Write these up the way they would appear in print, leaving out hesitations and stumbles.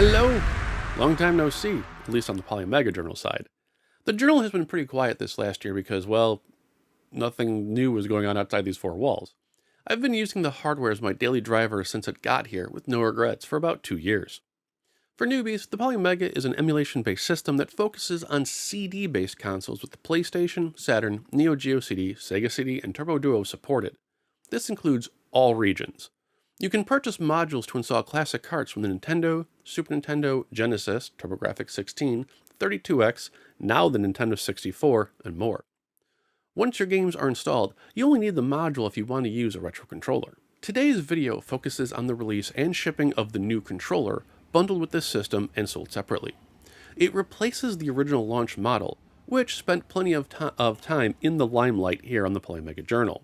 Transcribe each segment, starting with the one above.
Hello! Long time no see, at least on the Polymega journal side. The journal has been pretty quiet this last year because, well, nothing new was going on outside these four walls. I've been using the hardware as my daily driver since it got here with no regrets for about 2 years. For newbies, the Polymega is an emulation-based system that focuses on CD-based consoles with the PlayStation, Saturn, Neo Geo CD, Sega CD, and Turbo Duo supported. This includes all regions. You can purchase modules to install classic carts from the Nintendo, Super Nintendo, Genesis, TurboGrafx 16, 32X, now the Nintendo 64, and more. Once your games are installed, you only need the module if you want to use a retro controller. Today's video focuses on the release and shipping of the new controller, bundled with this system and sold separately. It replaces the original launch model, which spent plenty of time in the limelight here on the Polymega Journal,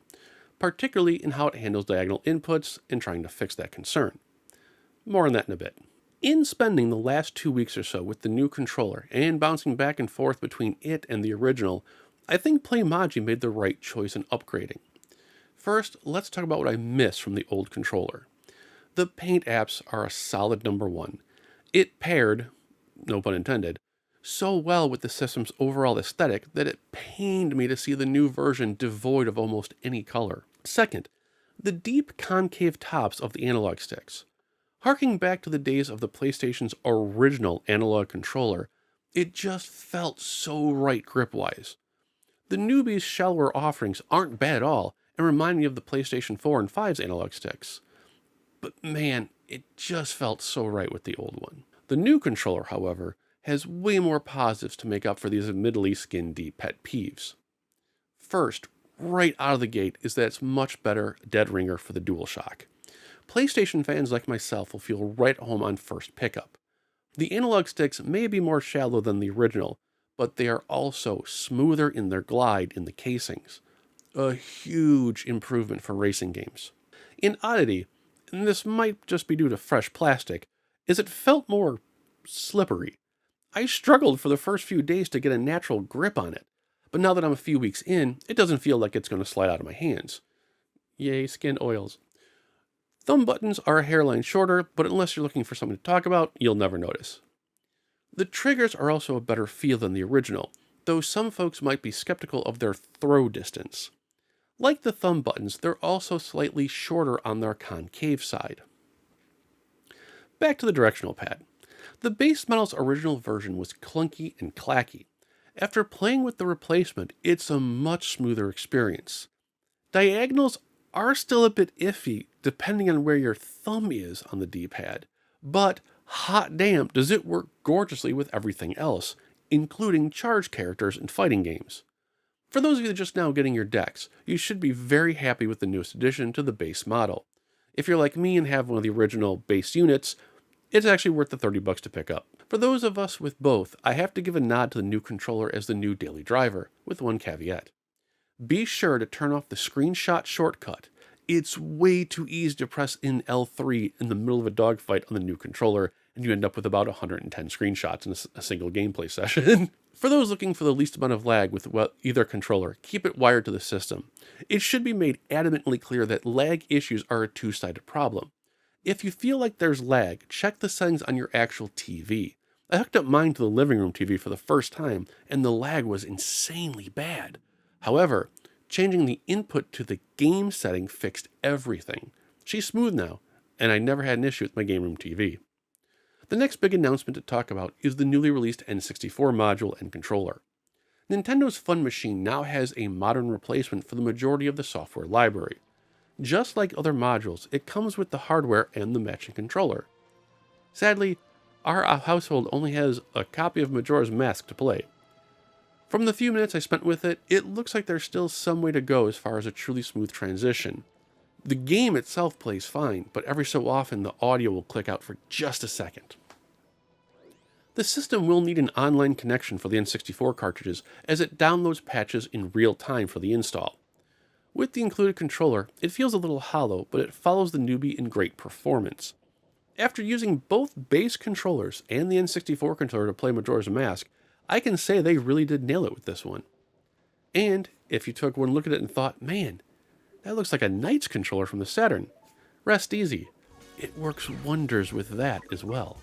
particularly in how it handles diagonal inputs and trying to fix that concern. More on that in a bit. In spending the last 2 weeks or so with the new controller and bouncing back and forth between it and the original, I think Playmaji made the right choice in upgrading. First, let's talk about what I miss from the old controller. The paint apps are a solid number one. It paired, no pun intended, so well with the system's overall aesthetic that it pained me to see the new version devoid of almost any color. Second, the deep concave tops of the analog sticks. Harking back to the days of the PlayStation's original analog controller, it just felt so right grip-wise. The newbie's shallower offerings aren't bad at all and remind me of the PlayStation 4 and 5's analog sticks. But man, it just felt so right with the old one. The new controller, however, has way more positives to make up for these admittedly skin-deep pet peeves. First, right out of the gate is that it's much better dead ringer for the DualShock. PlayStation fans like myself will feel right at home on first pickup. The analog sticks may be more shallow than the original, but they are also smoother in their glide in the casings. A huge improvement for racing games. In oddity, and this might just be due to fresh plastic, is it felt more slippery. I struggled for the first few days to get a natural grip on it, but now that I'm a few weeks in, it doesn't feel like it's going to slide out of my hands. Yay, skin oils. Thumb buttons are a hairline shorter, but unless you're looking for something to talk about, you'll never notice. The triggers are also a better feel than the original, though some folks might be skeptical of their throw distance. Like the thumb buttons, they're also slightly shorter on their concave side. Back to the directional pad. The base model's original version was clunky and clacky. After playing with the replacement, it's a much smoother experience. Diagonals are still a bit iffy depending on where your thumb is on the D-pad, but hot damn does it work gorgeously with everything else, including charge characters and fighting games. For those of you just now getting your decks, you should be very happy with the newest addition to the base model. If you're like me and have one of the original base units, it's actually worth the $30 to pick up. For those of us with both, I have to give a nod to the new controller as the new daily driver, with one caveat. Be sure to turn off the screenshot shortcut. It's way too easy to press in L3 in the middle of a dogfight on the new controller, and you end up with about 110 screenshots in a single gameplay session. For those looking for the least amount of lag with either controller, keep it wired to the system. It should be made adamantly clear that lag issues are a two-sided problem. If you feel like there's lag, check the settings on your actual TV. I hooked up mine to the living room TV for the first time, and the lag was insanely bad. However, changing the input to the game setting fixed everything. She's smooth now, and I never had an issue with my game room TV. The next big announcement to talk about is the newly released N64 module and controller. Nintendo's Fun Machine now has a modern replacement for the majority of the software library. Just like other modules, it comes with the hardware and the matching controller. Sadly, our household only has a copy of Majora's Mask to play. From the few minutes I spent with it, it looks like there's still some way to go as far as a truly smooth transition. The game itself plays fine, but every so often the audio will click out for just a second. The system will need an online connection for the N64 cartridges as it downloads patches in real time for the install. With the included controller, it feels a little hollow, but it follows the newbie in great performance. After using both base controllers and the N64 controller to play Majora's Mask, I can say they really did nail it with this one. And if you took one look at it and thought, man, that looks like a Knight's controller from the Saturn, rest easy. It works wonders with that as well.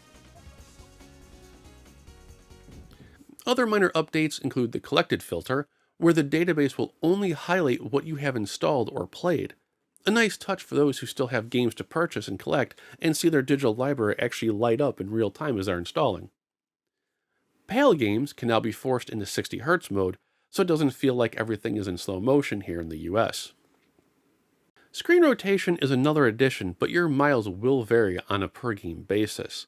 Other minor updates include the collected filter, where the database will only highlight what you have installed or played. A nice touch for those who still have games to purchase and collect and see their digital library actually light up in real time as they're installing. PAL games can now be forced into 60 Hz mode, so it doesn't feel like everything is in slow motion here in the US. Screen rotation is another addition, but your miles will vary on a per game basis.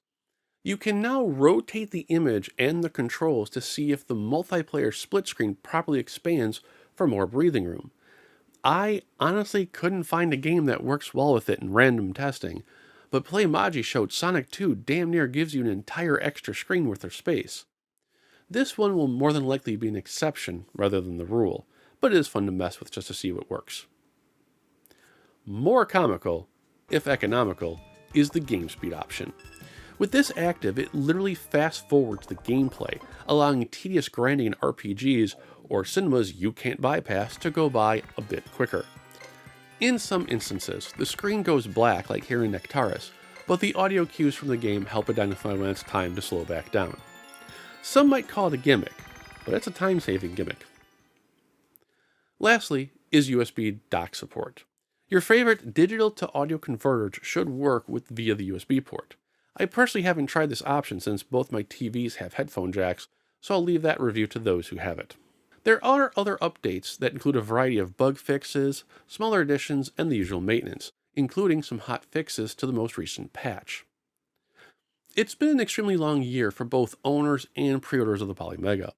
You can now rotate the image and the controls to see if the multiplayer split screen properly expands for more breathing room. I honestly couldn't find a game that works well with it in random testing, but Playmaji showed Sonic 2 damn near gives you an entire extra screen worth of space. This one will more than likely be an exception rather than the rule, but it is fun to mess with just to see what works. More comical, if economical, is the game speed option. With this active, it literally fast forwards the gameplay, allowing tedious grinding in RPGs or cinemas you can't bypass to go by a bit quicker. In some instances, the screen goes black like here in Nectaris, but the audio cues from the game help identify when it's time to slow back down. Some might call it a gimmick, but it's a time-saving gimmick. Lastly is USB dock support. Your favorite digital to audio converter should work via the USB port. I personally haven't tried this option since both my TVs have headphone jacks, so I'll leave that review to those who have it. There are other updates that include a variety of bug fixes, smaller additions, and the usual maintenance, including some hot fixes to the most recent patch. It's been an extremely long year for both owners and pre-orders of the Polymega.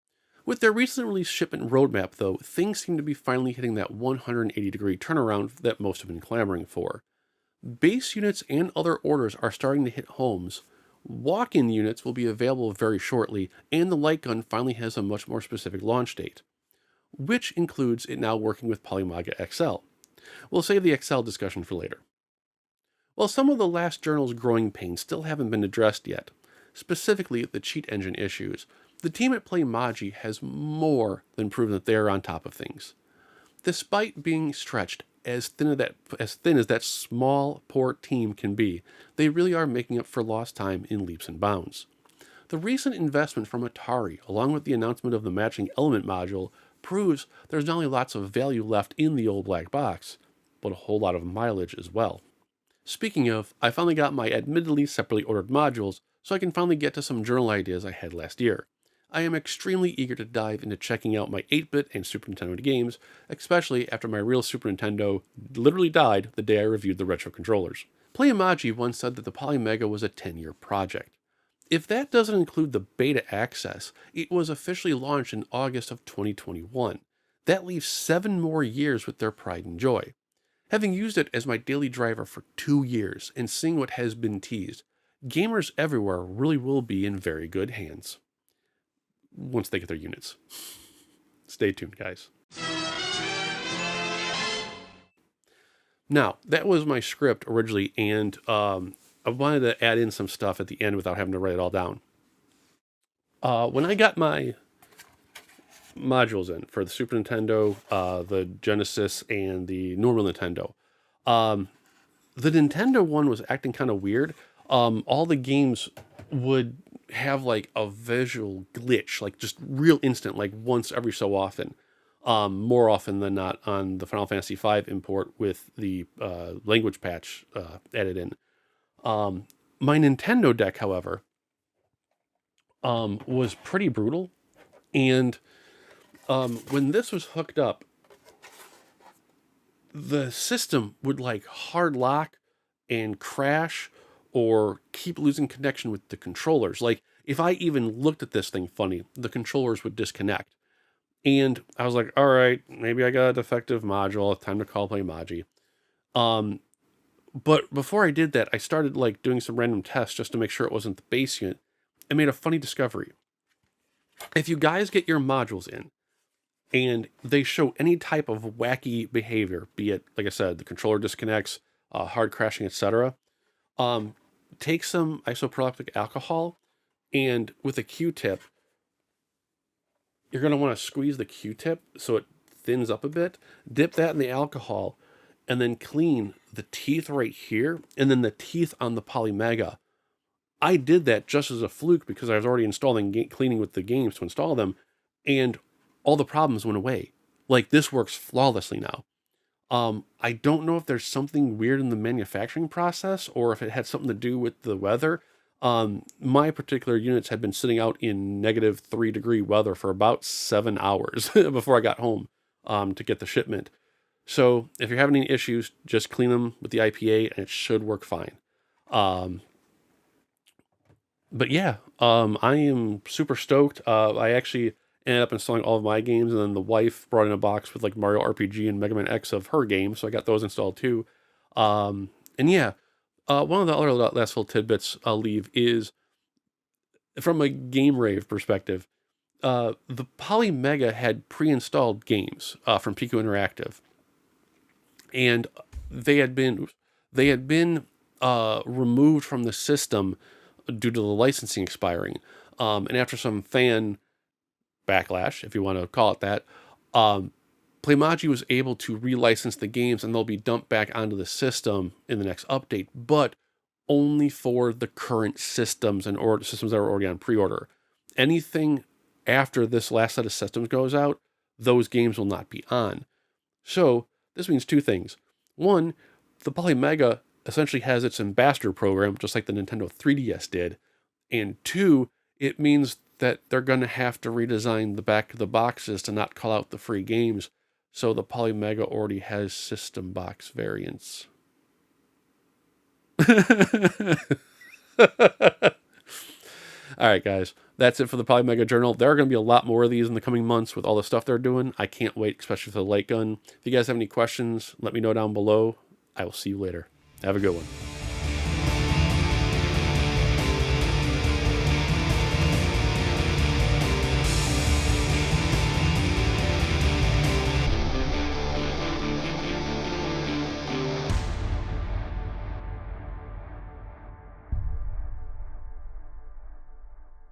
With their recently released shipment roadmap, though, things seem to be finally hitting that 180-degree turnaround that most have been clamoring for. Base units and other orders are starting to hit homes. Walk-in units will be available very shortly, and the light gun finally has a much more specific launch date, which includes it now working with Polymega XL. We'll save the XL discussion for later. While some of the last journal's growing pains still haven't been addressed yet, specifically the cheat engine issues, the team at Playmaji has more than proven that they are on top of things. Despite being stretched as thin as that small, poor team can be, they really are making up for lost time in leaps and bounds. The recent investment from Atari, along with the announcement of the matching element module, proves there's not only lots of value left in the old black box, but a whole lot of mileage as well. Speaking of, I finally got my admittedly separately ordered modules, so I can finally get to some journal ideas I had last year. I am extremely eager to dive into checking out my 8-bit and Super Nintendo games, especially after my real Super Nintendo literally died the day I reviewed the retro controllers. Playmaji once said that the Polymega was a 10-year project. If that doesn't include the beta access, it was officially launched in August of 2021. That leaves 7 more years with their pride and joy. Having used it as my daily driver for 2 years and seeing what has been teased, gamers everywhere really will be in very good hands once they get their units. Stay tuned, guys. Now, that was my script originally, and I wanted to add in some stuff at the end without having to write it all down. When I got my modules in for the Super Nintendo, the Genesis, and the normal Nintendo, the Nintendo one was acting kind of weird. All the games would have like a visual glitch, like just real instant, like once every so often. More often than not on the Final Fantasy V import with the language patch added in. My Nintendo deck, however, was pretty brutal. And when this was hooked up, the system would like hard lock and crash or keep losing connection with the controllers. Like if I even looked at this thing funny, the controllers would disconnect. And I was like, all right, maybe I got a defective module. It's time to call Playmaji. But before I did that, I started like doing some random tests just to make sure it wasn't the base unit. I made a funny discovery. If you guys get your modules in and they show any type of wacky behavior, be it, like I said, the controller disconnects, hard crashing, etc., take some isopropyl alcohol and with a Q-tip, you're going to want to squeeze the Q-tip so it thins up a bit, dip that in the alcohol, and then clean the teeth right here, and then the teeth on the Polymega. I did that just as a fluke because I was already installing, cleaning with the games to install them, and all the problems went away. Like, this works flawlessly now. I don't know if there's something weird in the manufacturing process or if it had something to do with the weather. My particular units had been sitting out in -3 degree weather for about 7 hours before I got home, to get the shipment. So if you're having any issues, just clean them with the IPA and it should work fine. Um, but yeah, I am super stoked. I actually ended up installing all of my games, and then the wife brought in a box with like Mario RPG and Mega Man X of her games, so I got those installed too. And yeah, one of the other last little tidbits I'll leave is from a game rave perspective. The Polymega had pre-installed games from Pico Interactive, and they had been removed from the system due to the licensing expiring. And after some fan backlash, if you want to call it that, Playmaji was able to relicense the games, and they'll be dumped back onto the system in the next update, but only for the current systems and systems that are already on pre-order. Anything after this last set of systems goes out, those games will not be on. So this means two things. One, the Polymega essentially has its ambassador program, just like the Nintendo 3DS did. And two, it means that they're going to have to redesign the back of the boxes to not call out the free games. So the Polymega already has system box variants. All right, guys. That's it for the Polymega Journal. There are going to be a lot more of these in the coming months with all the stuff they're doing. I can't wait, especially for the light gun. If you guys have any questions, let me know down below. I will see you later. Have a good one.